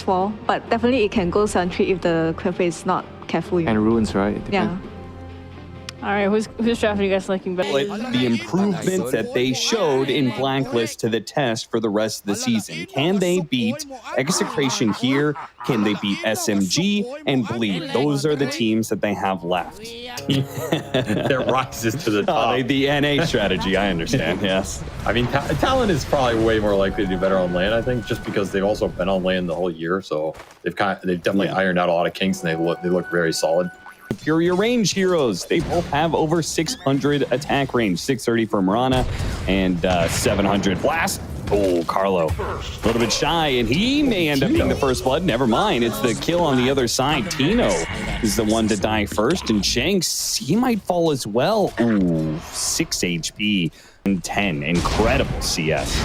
wall, but definitely it can go sentry if the Quafe is not careful. And ruins, right? Yeah. All right, whose draft are you guys liking better? The improvements that they showed in Blacklist to the test for the rest of the season. Can they beat Execration here? Can they beat SMG and Bleed? Those are the teams that they have left. That rises to the top. The NA strategy, I understand, yes. I mean, Talon is probably way more likely to do better on lane, I think, just because they've also been on lane the whole year. So they've definitely ironed out a lot of kinks, and they look very solid. Superior range heroes. They both have over 600 attack range. 630 for Marana and 700 blast. Oh, Carlo. A little bit shy, and he may end up being the first blood. Never mind. It's the kill on the other side. Tino is the one to die first, and Shanks, he might fall as well. Ooh, 6 HP and 10. Incredible CS.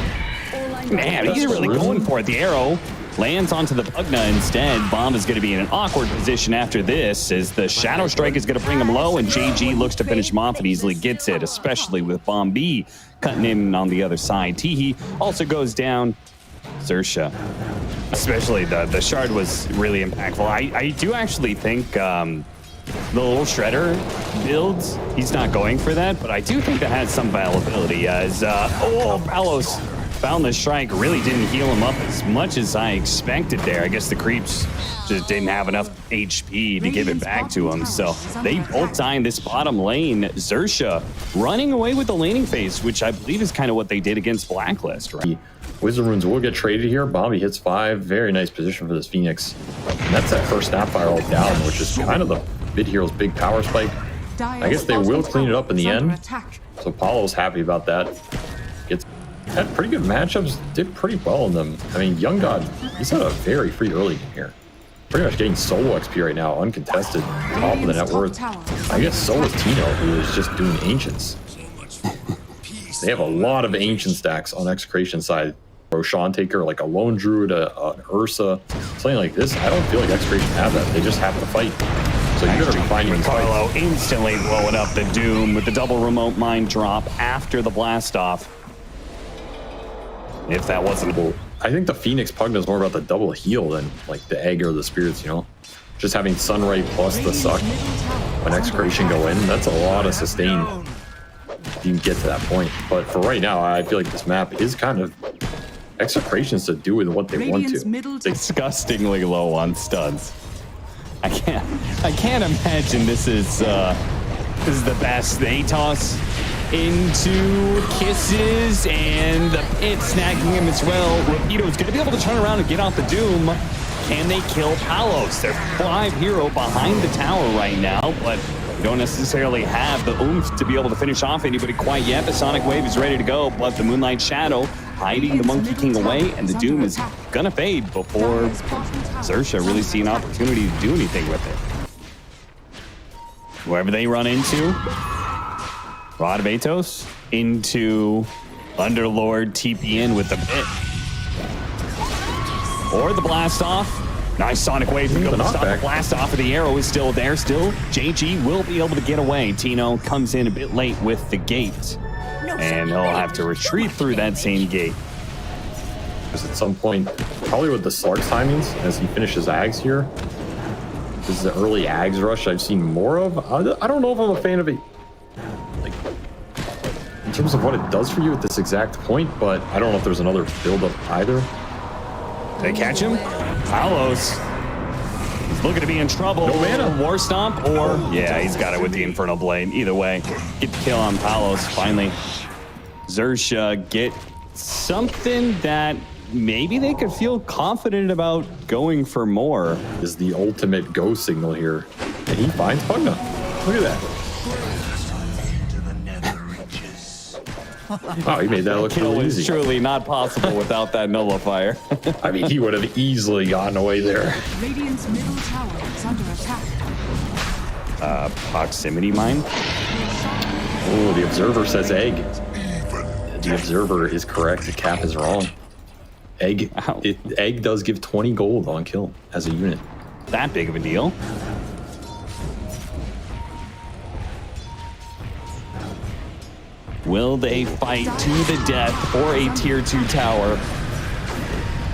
Man, he's really going for it. The arrow lands onto the Pugna instead. Bomb is going to be in an awkward position after this, as the Shadow Strike is going to bring him low, and JG looks to finish him off and easily gets it, especially with Bomb B cutting in on the other side. Teehee also goes down. XERXIA, especially the shard was really impactful. I do actually think the little Shredder builds, he's not going for that, but I do think that has some viability as, Palos found the strike, really didn't heal him up as much as I expected there. I guess the creeps just didn't have enough HP to give it back to him. So they both die in this bottom lane. XERXIA running away with the laning phase, which I believe is kind of what they did against Blacklist, right? Wizard Runes will get traded here. Bombi hits 5. Very nice position for this Phoenix. And that's that first Snapfire all down, which is kind of the mid hero's big power spike. I guess they will clean it up in the end. So Paulo's happy about that. Had pretty good matchups, did pretty well in them. I mean, Young God, he's had a very free early game here. Pretty much getting solo XP right now, uncontested, top of the net worth. I guess so is Tino, who is just doing Ancients. They have a lot of Ancient stacks on Execration side. Roshan Taker, like a Lone Druid, an Ursa, something like this. I don't feel like Execration have that. They just have to fight. So you better be finding Carlo instantly blowing up the Doom with the double remote mine drop after the blast off. If that wasn't cool. I think the Phoenix Pugna is more about the double heal than like the egg or the spirits, you know? Just having Sunray plus the suck when Execration go in, that's a lot of sustain if you can get to that point. But for right now, I feel like this map is kind of Execrations to do with what they want to. Disgustingly low on stuns. I can't imagine this is the best. Atos into Kisses, and the pit snagging him as well. Rapido's going to be able to turn around and get off the Doom. Can they kill Palos? They're 5 hero behind the tower right now, but don't necessarily have the oomph to be able to finish off anybody quite yet. The Sonic Wave is ready to go, but the Moonlight Shadow hiding the Monkey King away, and the Doom is going to fade before XERXIA really see an opportunity to do anything with it. Wherever they run into, Rod of Atos into Underlord TPN with the pit. Or the blast off. Nice Sonic Wave to go to stop the blast off, of the arrow is still there. Still, JG will be able to get away. Tino comes in a bit late with the gate. And he'll have to retreat through that same gate. Because at some point, probably with the Slark's timings, as he finishes Ags here, this is the early Ags rush I've seen more of. I don't know if I'm a fan of it, like, in terms of what it does for you at this exact point, but I don't know if there's another build-up either. They catch him. Palos, he's looking to be in trouble. No mana. War Stomp, or yeah, he's got it with the Infernal Blade. Either way, get the kill on Palos. Finally, XERXIA get something that maybe they could feel confident about going for more. Is the ultimate go signal here, and he finds Pugna. Look at that. Oh, he made that look Kill really is easy. truly not possible without that nullifier. I mean, he would have easily gotten away there. Radiant's middle tower is under attack. Proximity mine. Oh, the Observer says egg. The Observer is correct. The cap is wrong. Egg. Egg does give 20 gold on kill as a unit. That big of a deal. Will they fight to the death for a tier 2 tower?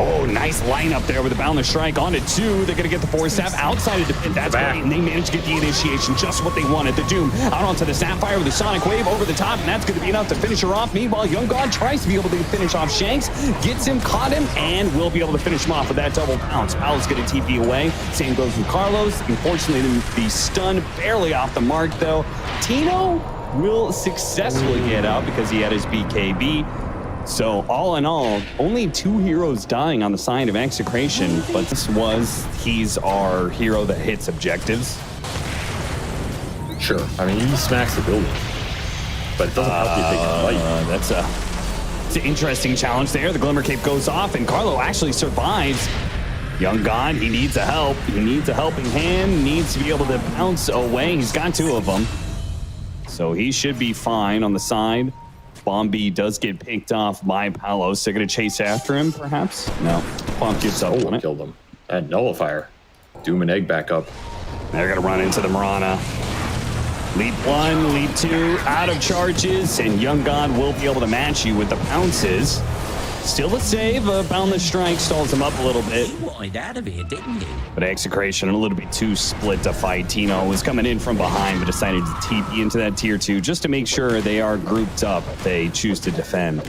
Oh, nice lineup there with the boundless strike onto 2. They're going to get the force staff outside of the pit. That's great. And they managed to get the initiation, just what they wanted. The Doom out onto the Sapphire with the Sonic Wave over the top, and that's going to be enough to finish her off. Meanwhile, Young God tries to be able to finish off Shanks, gets him, caught him, and will be able to finish him off with that double pounce. Powell's going to TP away. Same goes with Carlos. Unfortunately, the stun barely off the mark, though. Tino will successfully get out because he had his BKB. So all in all, only 2 heroes dying on the side of Execration, but he's our hero that hits objectives. Sure. I mean, he smacks the building, but it doesn't help you take the fight. It's an interesting challenge there. The Glimmer Cape goes off, and Carlo actually survives. Young God, he needs a help. He needs a helping hand, needs to be able to bounce away. He's got 2 of them. So he should be fine on the side. Bombi does get picked off by Palos. They're going to chase after him, perhaps? No. Pomp gives up on it. Killed him. And Nullifier. Doom and Egg back up. They're going to run into the Mirana. Lead 1, lead 2, out of charges, and Young God will be able to match you with the pounces. Still a save. Boundless Strike stalls him up a little bit. You wanted out of here, didn't you? But Execration a little bit too split to fight. Tino was coming in from behind, but decided to TP into that tier 2 just to make sure they are grouped up if they choose to defend.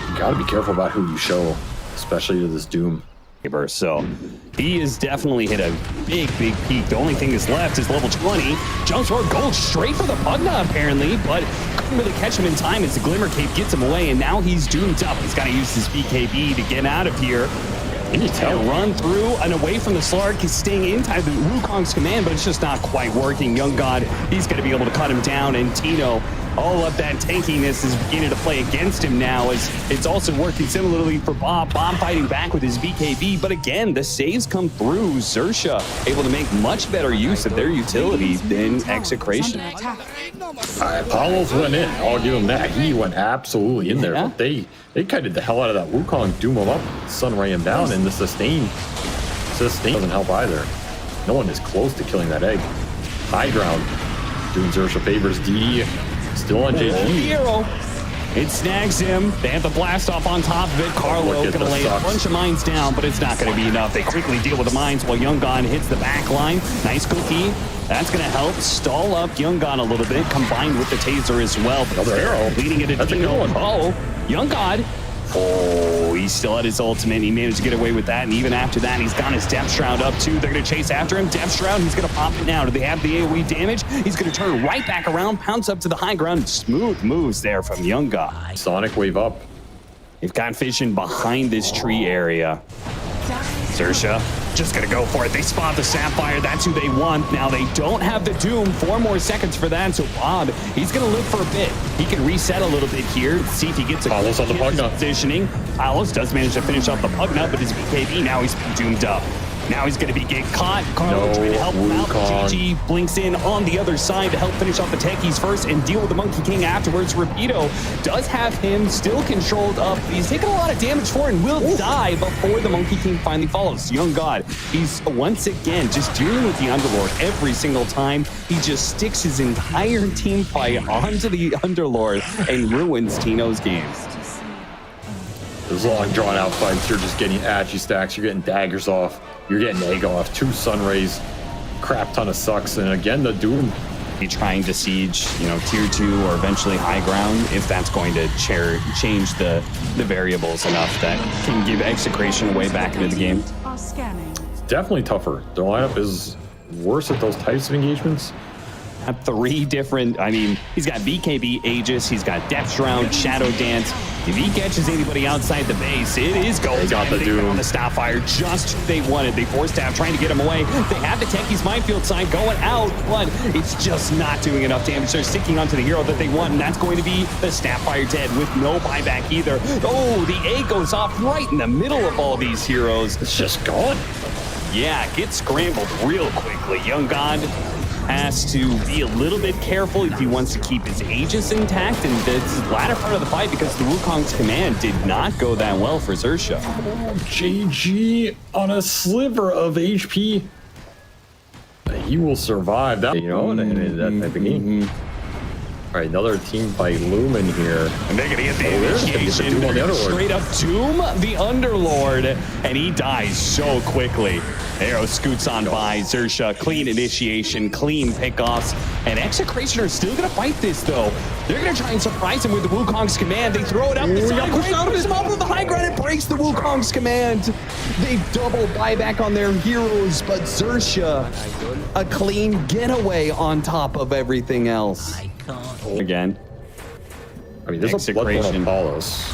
You gotta be careful about who you show, especially to this Doom. So he has definitely hit a big peak. The only thing that's left is level 20. Jumps for gold straight for the Pugna, apparently, but couldn't really catch him in time as the Glimmer Cape gets him away, and now he's doomed up. He's got to use his BKB to get out of here. Can you tell? Run through and away from the Slark. He's staying inside the Wukong's command, but it's just not quite working. Young God, he's going to be able to cut him down, and Tino, all of that tankiness is beginning to play against him now, as it's also working similarly for Bob. Bob fighting back with his BKB, but again, the saves come through. XERXIA able to make much better use of their utility than Execration. Apollo's went in. I'll give him that. He went absolutely in there. Yeah. But they kited the hell out of that Wukong, doom him up, Sunray him down, and the sustain doesn't help either. No one is close to killing that egg. High ground. Doing XERXIA favors D. Still on JG. Hero. It snags him. They have the blast off on top of it. Carlo going to lay a bunch of mines down, but it's not going to be enough. They quickly deal with the mines while Young God hits the back line. Nice cookie. That's going to help stall up Young God a little bit, combined with the taser as well. But another arrow leading it. That's a good one. Oh, Young God. Oh, he still had his ultimate. He managed to get away with that, and even after that, he's got his Depth Shroud up too. They're going to chase after him. Depth Shroud, he's going to pop it now. Do they have the AoE damage? He's going to turn right back around, pounce up to the high ground. Smooth moves there from Young God. Sonic Wave up. They've got vision behind this tree area. XERXIA just gonna go for it. They spot the Sapphire. That's who they want. Now they don't have the Doom. 4 more seconds for that. So Bob, he's gonna live for a bit. He can reset a little bit here. See if he gets a Palos on the Pugna. Positioning. Palos does manage to finish off the Pugna, but his BKB now he's doomed up. Now he's going to be getting caught. Carlo trying to help him out. GG blinks in on the other side to help finish off the techies first and deal with the Monkey King afterwards. Rapido does have him still controlled up. He's taking a lot of damage for it and will die before the Monkey King finally follows. Young God, he's once again just dealing with the Underlord every single time. He just sticks his entire team fight onto the Underlord and ruins Tino's game. Those long drawn out fights, you're just getting Agi stacks, you're getting daggers off, you're getting egg off, 2 Sunrays, crap ton of sucks, and again the Doom. Be trying to siege, tier 2 or eventually high ground if that's going to change the variables enough that can give Execration way back into the game. It's definitely tougher. Their lineup is worse at those types of engagements. 3 different, he's got BKB, Aegis, he's got Depth Shroud, Shadow Dance. If he catches anybody outside the base, it is gold. They got the Doom on the Starfire, just who they wanted. They forced Staff trying to get him away. They have the Techies Minefield sign going out, but it's just not doing enough damage. They're sticking onto the hero that they want, and that's going to be the Starfire dead with no buyback either. Oh, the A goes off right in the middle of all these heroes. It's just gone. Yeah, get scrambled real quickly. Young God has to be a little bit careful if he wants to keep his Aegis intact in this latter part of the fight, because the Wukong's command did not go that well for XERXIA. JG on a sliver of HP. He will survive that, in that type of game. All right, another team fight Lumen here. And they're gonna get the there's gonna get the initiation. Doom on the Underlord. Straight up Doom the Underlord, and he dies so quickly. Arrow scoots on by. XERXIA, clean initiation, clean pickoffs, and Execration are still gonna fight this though. They're gonna try and surprise him with the Wukong's command. They throw it up. The side pushes him up with the high ground. It breaks the Wukong's command. They double buyback on their heroes, but XERXIA, a clean getaway on top of everything else. Again. I mean, there's a Bloodborne on Palos.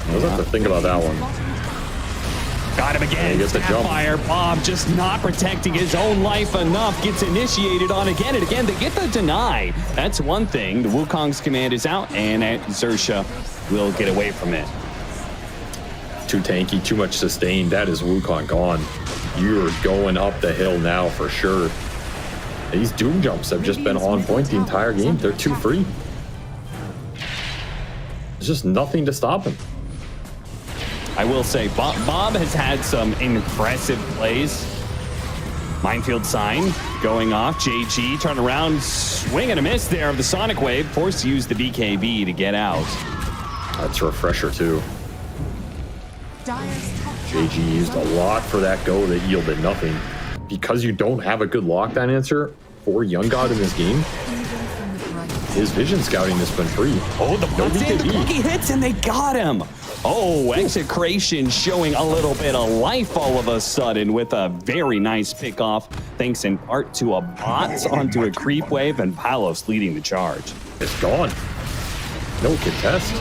We'll have to think about that one. Got him again. He gets the jump. Fire Bob just not protecting his own life enough. Gets initiated on again and again. They get the deny. That's one thing. The Wukong's command is out, and XERXIA will get away from it. Too tanky, too much sustain. That is Wukong gone. You're going up the hill now for sure. These Doom jumps have just been on point the entire game. They're too free. There's just nothing to stop him. I will say, Bob has had some impressive plays. Minefield sign going off. JG turn around, swing and a miss there of the Sonic Wave. Forced to use the BKB to get out. That's a refresher too. JG used a lot for that go that yielded nothing. Because you don't have a good lockdown answer for Young God in this game, his vision scouting has been free. Oh, the no BKB. The BKB. cookie hits and they got him. Oh, Execration showing a little bit of life all of a sudden with a very nice pickoff, thanks in part to a bot onto a creep wave and Palos leading the charge. It's gone. No contest.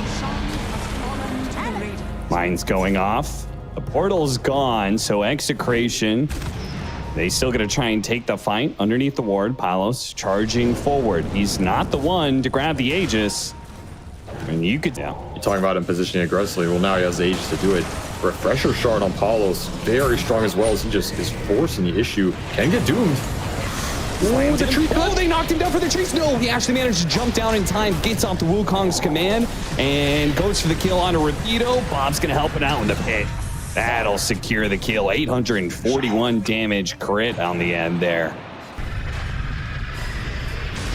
Mine's going off. The portal's gone, so Execration, they still gonna try and take the fight underneath the ward. Palos charging forward. He's not the one to grab the Aegis. And you could tell. You're talking about him positioning aggressively. Well, now he has the Aegis to do it. Refresher shard on Palos, very strong as well as he just is forcing the issue. Can get doomed. Ooh, the tree. Oh, they knocked him down for the trees. No, he actually managed to jump down in time, gets off the Wukong's command, and goes for the kill on a Rapido. Bob's gonna help it out in the pit. That'll secure the kill. 841 damage crit on the end there.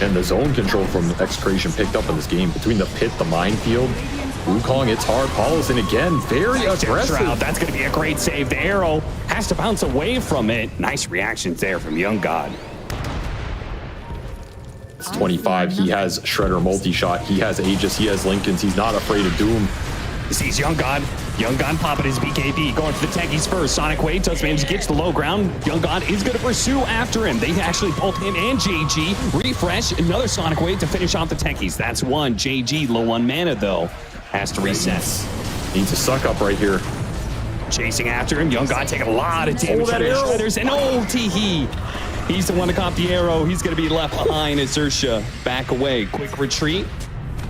And the zone control from Execration picked up in this game. Between the pit, the minefield, Wukong, it's hard. Palos in again, very aggressive. Shroud, that's going to be a great save. The arrow has to bounce away from it. Nice reactions there from Young God. It's 25. He has Shredder multi-shot. He has Aegis. He has Lincolns. He's not afraid of Doom. He sees Young God. Young God popping his BKB, going for the techies first. Sonic Wave does manage to get to the low ground. Young God is going to pursue after him. They actually both him and JG refresh. Another Sonic Wave to finish off the techies. That's one. JG low on mana though. Has to reset. Needs a suck up right here. Chasing after him. Young God taking a lot of damage from the Shredders. And Teehee. He's the one to cop the arrow. He's going to be left behind as XERXIA back away. Quick retreat.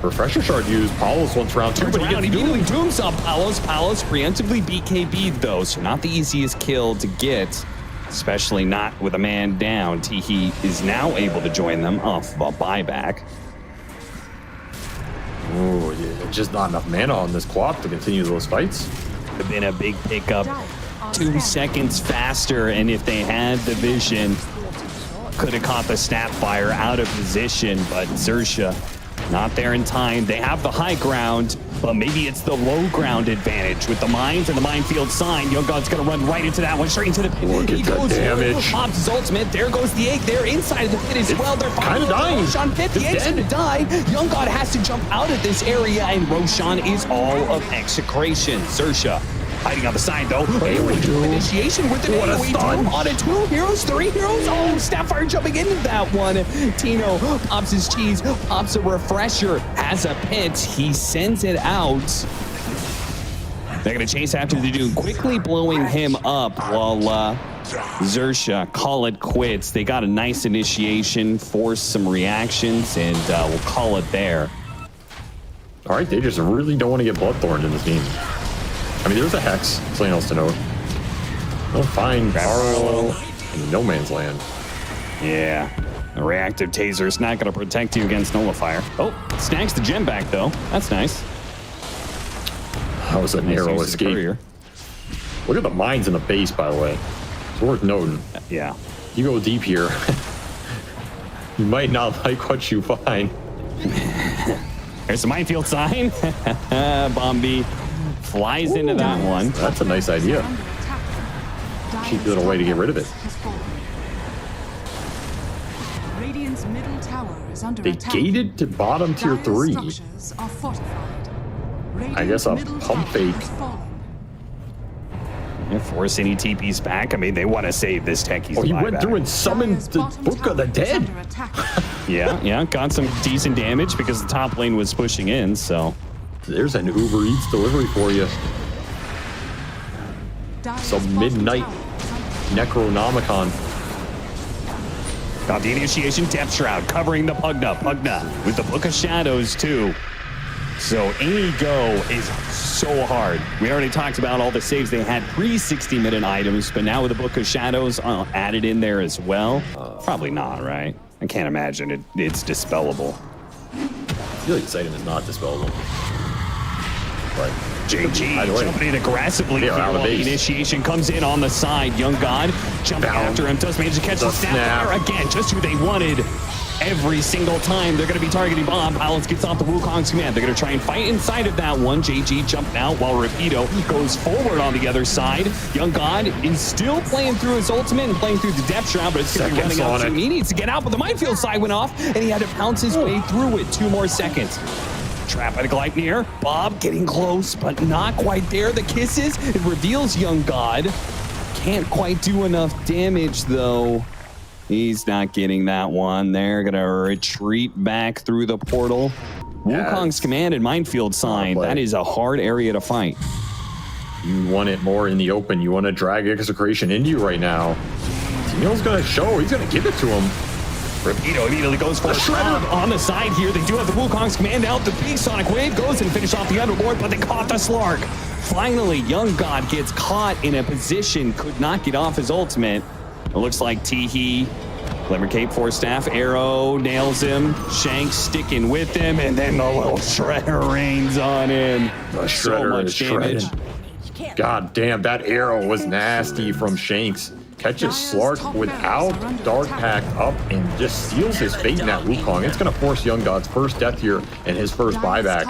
Refresher shard used. Palos once round two, but he immediately dooms up Palos. Palos preemptively BKB'd though, so not the easiest kill to get, especially not with a man down. Teehee is now able to join them off of a buyback. Oh, yeah, just not enough mana on this clock to continue those fights. Could have been a big pickup. 2 seconds faster, and if they had the vision, could have caught the Snapfire out of position, but XERXIA not there in time. They have the high ground, but maybe it's the low ground advantage with the mines and the minefield sign. Young God's gonna run right into that one, straight into the pit. Look at the damage. Pops his ultimate. There goes the egg. They're inside of the pit as well. They're kind of dying. Roshan pit. The egg's gonna die. Young God has to jump out of this area, and Roshan is all of Execration. XERXIA hiding on the side though. Initiation with an AoE Doom on it. 2 heroes, 3 heroes. Oh, Snapfire jumping into that one. Tino pops his cheese, pops a refresher, has a pit. He sends it out. They're going to chase after the Doom, quickly blowing him up while XERXIA call it quits. They got a nice initiation, force some reactions, and we'll call it there. All right, they just really don't want to get Bloodthorned in this game. I mean, there's a Hex, something else to note. Oh, fine, Barrel in no man's land. Yeah, the reactive taser is not going to protect you against Nullifier. Oh, snags the gem back though. That's nice. That was a narrow escape. Look at the mines in the base, by the way. It's worth noting. Yeah. You go deep here, you might not like what you find. There's the minefield sign. Bombi flies into that one. That's a nice idea. Cheap little way to get rid of it. Radiant's middle tower is under They attack. gated to bottom tier Dire's 3. structures are fortified. I guess a Radiant's middle pump tower fake. has fallen. Force any TPs back. I mean, they want to save this Techie's Oh, he went buyback. through and summoned Dire's the bottom Book of the tower is Dead. under attack. Yeah, got some decent damage because the top lane was pushing in, so. There's an Uber Eats delivery for you. Dire's Some bottom midnight tower is under Necronomicon. Got the initiation Depth Shroud covering the Pugna with the Book of Shadows too. So any go is so hard. We already talked about all the saves. They had 3 60-minute items, but now with the Book of Shadows added in there as well. Probably not, right? I can't imagine it's dispellable. I feel like Titan is not dispellable. But JG either way, jumping in aggressively they are here out of while the base. initiation comes in on the side. Young God jumping Down. after him, does manage to catch The the snap fire again, just who they wanted. Every single time they're going to be targeting Bomb. Balance gets off the Wukong's command. They're going to try and fight inside of that one. JG jumped out while Rapido goes forward on the other side. Young God is still playing through his ultimate and playing through the Depth Shroud, but it's going to be running out soon. He needs to get out, but the minefield side went off, and he had to pounce his way through it. 2 more seconds. Trap at a Gleipnir. Bob getting close, but not quite there. The kisses. It reveals Young God. Can't quite do enough damage, though. He's not getting that one. They're going to retreat back through the portal. Wukong's command and minefield sign. That is a hard area to fight. you want it more in the open. You want to drag Execration into you right now. Tino's going to show. He's going to give it to him. Rapido immediately goes for a shredder on the side here. They do have the Wukong's command out. The big Sonic Wave goes and finish off the underboard, but they caught the Slark. Finally, Young God gets caught in a position, could not get off his ultimate. It looks like Teehee, Glimmer Cape, Force Staff, Arrow, nails him. Shanks sticking with him, and then the little Shredder rains on him. The So Shredder much is damage. shredded. God damn, that arrow was nasty from Shanks. Catches Slark without Dark Pact up and just seals his fate in that Wukong. It's going to force Young God's first death here and his first buyback.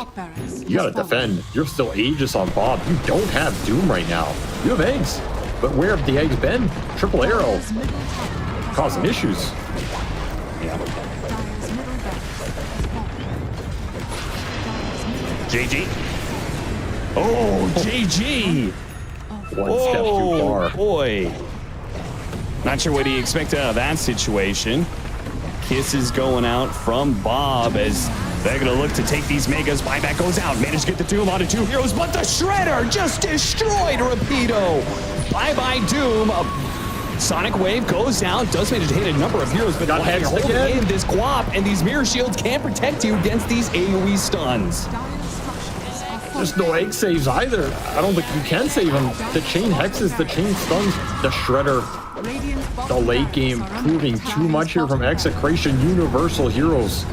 You got to defend. You're still Aegis on Bob. You don't have Doom right now. You have eggs. But where have the eggs been? Triple arrow. Causing issues. JG. Oh, JG. One step too far. Boy. Not sure what he expected out of that situation. Kisses going out from Bob as they're going to look to take these megas. Buyback goes out. Managed to get the Doom onto 2 heroes, but the Shredder just destroyed Rapido. Bye-bye, Doom. Sonic Wave goes out. Does manage to hit a number of heroes, but Got you're hexed holding again. in this Quap, and these mirror shields can't protect you against these AoE stuns. There's no egg saves either. I don't think you can save him. The chain hexes, the chain stuns, the Shredder. The late game proving too much here from Execration. Universal heroes.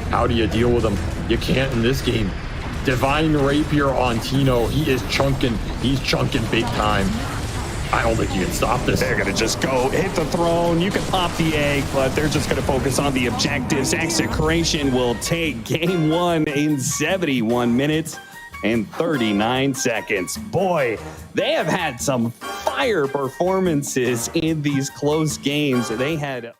How do you deal with them? You can't in this game. Divine Rapier on Tino. He is chunking. He's chunking big time. I don't think you can stop this. They're going to just go hit the throne. You can pop the egg, but they're just going to focus on the objectives. Execration will take game 1 in 71 minutes and 39 seconds. Boy, they have had some fire performances in these close games. They had